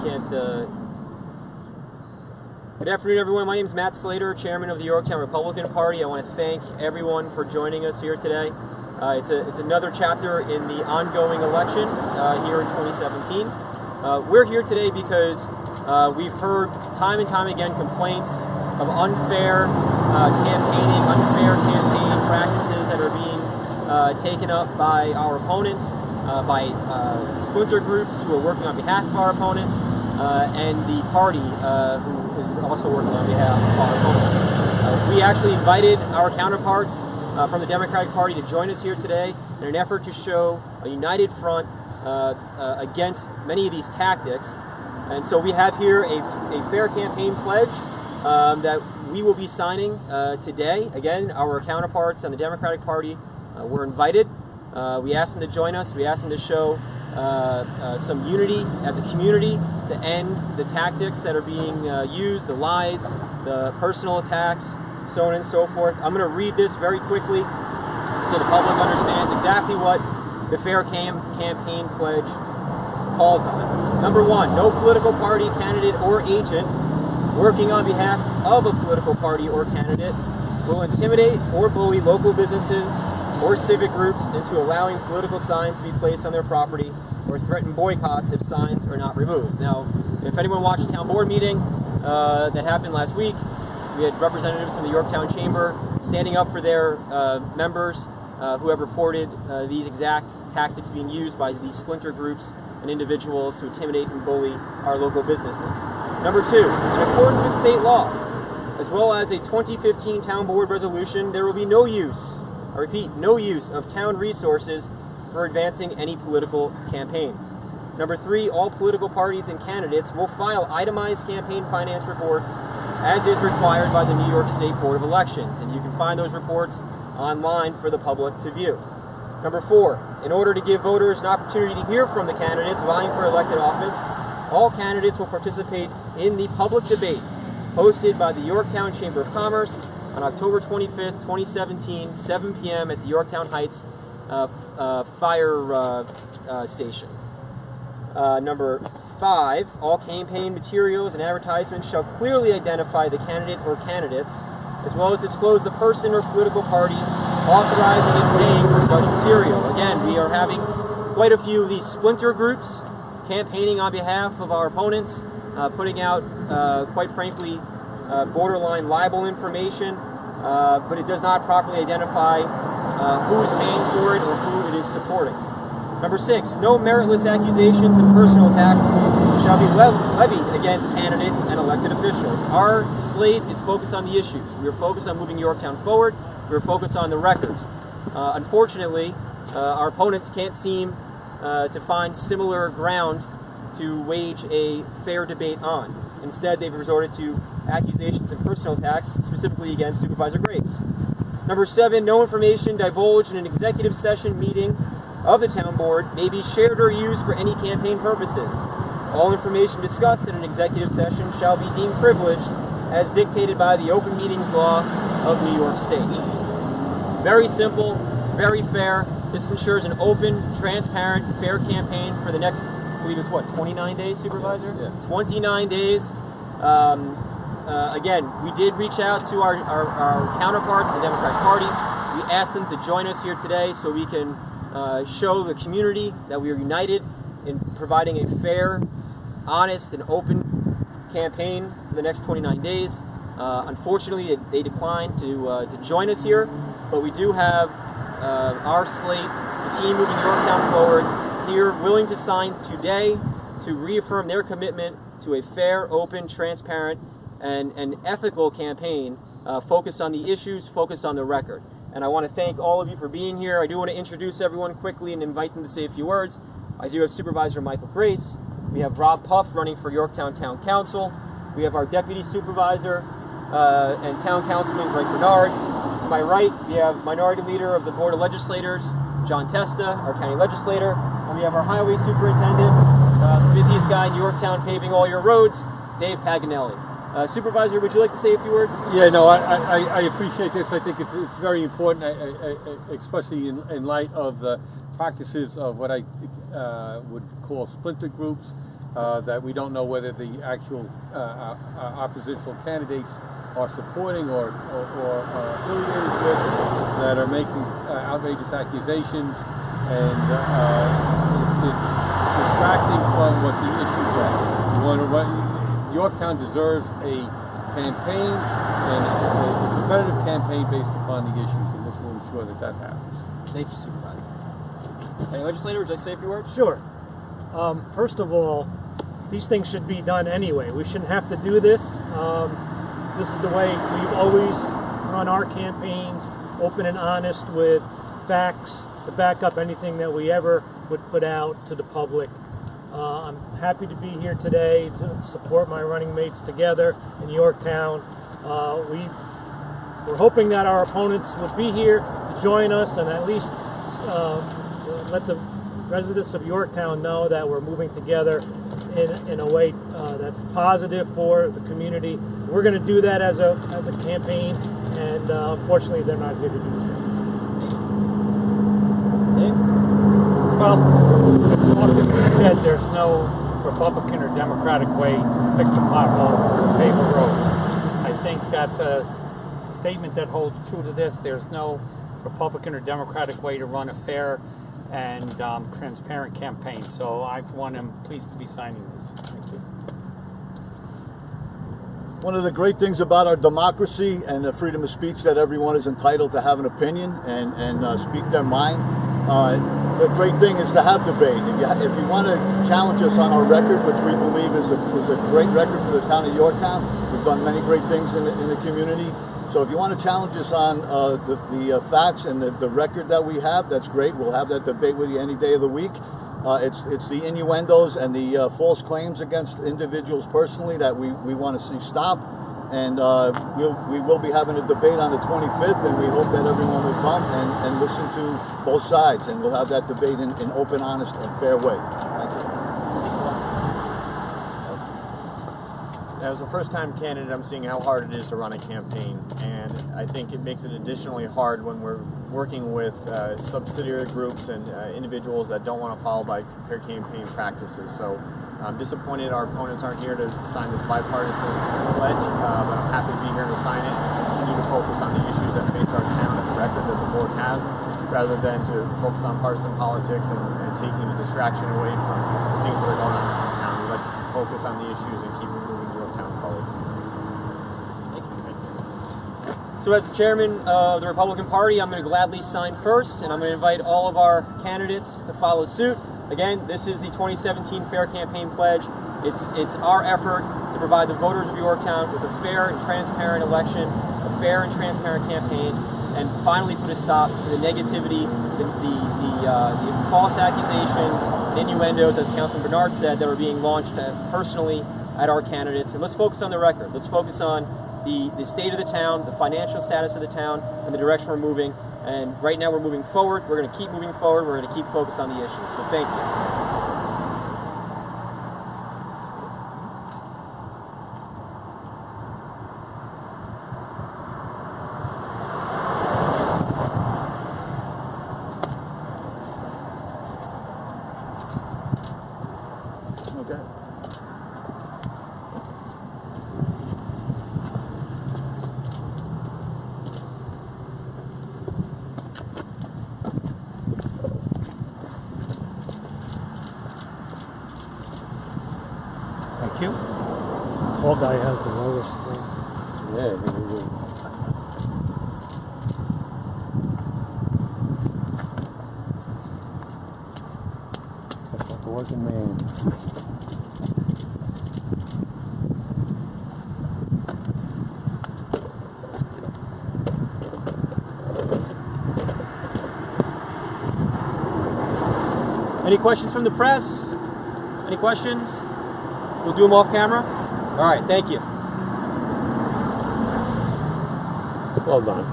can't. Good afternoon, everyone. My name is Matt Slater, Chairman of the Yorktown Republican Party. I want to thank everyone for joining us here today. It's another chapter in the ongoing election here in 2017. We're here today because we've heard time and time again complaints of unfair campaigning, unfair campaign practices that are being taken up by our opponents, by splinter groups who are working on behalf of our opponents, and the party who is also working on behalf of our opponents. We actually invited our counterparts from the Democratic Party to join us here today in an effort to show a united front against many of these tactics. And so we have here a fair campaign pledge that we will be signing today. Again, our counterparts on the Democratic Party were invited. We asked them to join us. We asked them to show some unity as a community to end the tactics that are being used, the lies, the personal attacks, so on and so forth. I'm going to read this very quickly so the public understands exactly what the Fair Campaign Pledge calls on us. Number one, no political party, candidate, or agent working on behalf of a political party or candidate will intimidate or bully local businesses or civic groups into allowing political signs to be placed on their property or threaten boycotts if signs are not removed. Now, if anyone watched the town board meeting that happened last week, we had representatives from the Yorktown Chamber standing up for their members who have reported these exact tactics being used by these splinter groups and individuals to intimidate and bully our local businesses. Number two, in accordance with state law, as well as a 2015 town board resolution, there will be no use, I repeat, no use of town resources for advancing any political campaign. Number three, all political parties and candidates will file itemized campaign finance reports as is required by the New York State Board of Elections, and you can find those reports online for the public to view. Number four, in order to give voters an opportunity to hear from the candidates vying for elected office, all candidates will participate in the public debate hosted by the Yorktown Chamber of Commerce on October 25th, 2017, 7 p.m. at the Yorktown Heights fire station. Number five, all campaign materials and advertisements shall clearly identify the candidate or candidates, as well as disclose the person or political party authorizing and paying for such material. Again, we are having quite a few of these splinter groups campaigning on behalf of our opponents, putting out, quite frankly, borderline libel information, but it does not properly identify who is paying for it or who it is supporting. Number six, no meritless accusations and personal attacks shall be levied against candidates and elected officials. Our slate is focused on the issues. We are focused on moving Yorktown forward. We are focused on the records. Unfortunately, our opponents can't seem to find similar ground to wage a fair debate on. Instead, they've resorted to accusations and personal attacks, specifically against Supervisor Grace. Number seven, no information divulged in an executive session meeting of the town board may be shared or used for any campaign purposes. All information discussed in an executive session shall be deemed privileged as dictated by the Open Meetings Law of New York State. Very simple, very fair. This ensures an open, transparent, fair campaign for the next, I believe it's what, 29 days, Supervisor? Yeah. 29 days. Again, we did reach out to our counterparts, the Democratic Party. We asked them to join us here today so we can show the community that we are united in providing a fair, honest, and open campaign for the next 29 days. Unfortunately, they declined to join us here, but we do have our slate, the team moving Yorktown forward, here willing to sign today to reaffirm their commitment to a fair, open, transparent, and ethical campaign focused on the issues, focused on the record. And I want to thank all of you for being here. I do want to introduce everyone quickly and invite them to say a few words. I do have Supervisor Michael Grace. We have Rob Puff running for Yorktown Town Council. We have our Deputy Supervisor and Town Councilman Greg Bernard. To my right, we have Minority Leader of the Board of Legislators, John Testa, our County Legislator. And we have our Highway Superintendent, the busiest guy in Yorktown paving all your roads, Dave Paganelli. Supervisor, would you like to say a few words? Yeah, no, I appreciate this. I think it's very important, especially in light of the practices of what I would call splinter groups that we don't know whether the actual oppositional candidates are supporting or affiliated with, that are making outrageous accusations, and it's distracting from what the issues are. We want to run, Yorktown deserves a campaign, and a competitive campaign based upon the issues, and this will ensure that that happens. Thank you, Supervisor. Hey, legislator, would you like to say a few words? Sure. First of all, these things should be done anyway. We shouldn't have to do this. This is the way we've always run our campaigns, open and honest with facts to back up anything that we ever would put out to the public. I'm happy to be here today to support my running mates together in Yorktown. We're hoping that our opponents would be here to join us and at least let the residents of Yorktown know that we're moving together in a way that's positive for the community. We're going to do that as a campaign, and unfortunately they're not here to do the same. Dave? Well, it's often been said there's no Republican or Democratic way to fix a pothole or pave a road. I think that's a statement that holds true to this. There's no Republican or Democratic way to run a fair and transparent campaign. So I, for one, am pleased to be signing this. Thank you. One of the great things about our democracy and the freedom of speech, that everyone is entitled to have an opinion and speak their mind. The great thing is to have debate. If you want to challenge us on our record, which we believe is a great record for the town of Yorktown, we've done many great things in the community. So if you want to challenge us on the facts and the record that we have, that's great. We'll have that debate with you any day of the week. It's the innuendos and the false claims against individuals personally that we want to see stop. And we will be having a debate on the 25th, and we hope that everyone will come and listen to both sides, and we'll have that debate in open, honest, and fair way. Thank you. As a first-time candidate, I'm seeing how hard it is to run a campaign, and I think it makes it additionally hard when we're working with subsidiary groups and individuals that don't want to follow by their campaign practices. So I'm disappointed our opponents aren't here to sign this bipartisan pledge, but I'm happy to be here to sign it and continue to focus on the issues that face our town and the record that the board has, rather than to focus on partisan politics and taking the distraction away from things that are going on in town. We'd like to focus on the issues and keep moving Yorktown forward. Thank you. So as the chairman of the Republican Party, I'm going to gladly sign first, and I'm going to invite all of our candidates to follow suit. Again, this is the 2017 Fair Campaign Pledge. It's our effort to provide the voters of Yorktown with a fair and transparent election, a fair and transparent campaign, and finally put a stop to the negativity, the false accusations, and innuendos, as Councilman Bernard said, that were being launched personally at our candidates. And let's focus on the record. Let's focus on the state of the town, the financial status of the town, and the direction we're moving. And right now we're moving forward. We're going to keep moving forward. We're going to keep focused on the issues. So thank you. Thank you. Tall guy has the lowest thing. Yeah, That's like a working man. Any questions from the press? Any questions? We'll do them off camera. All right, thank you. Well done.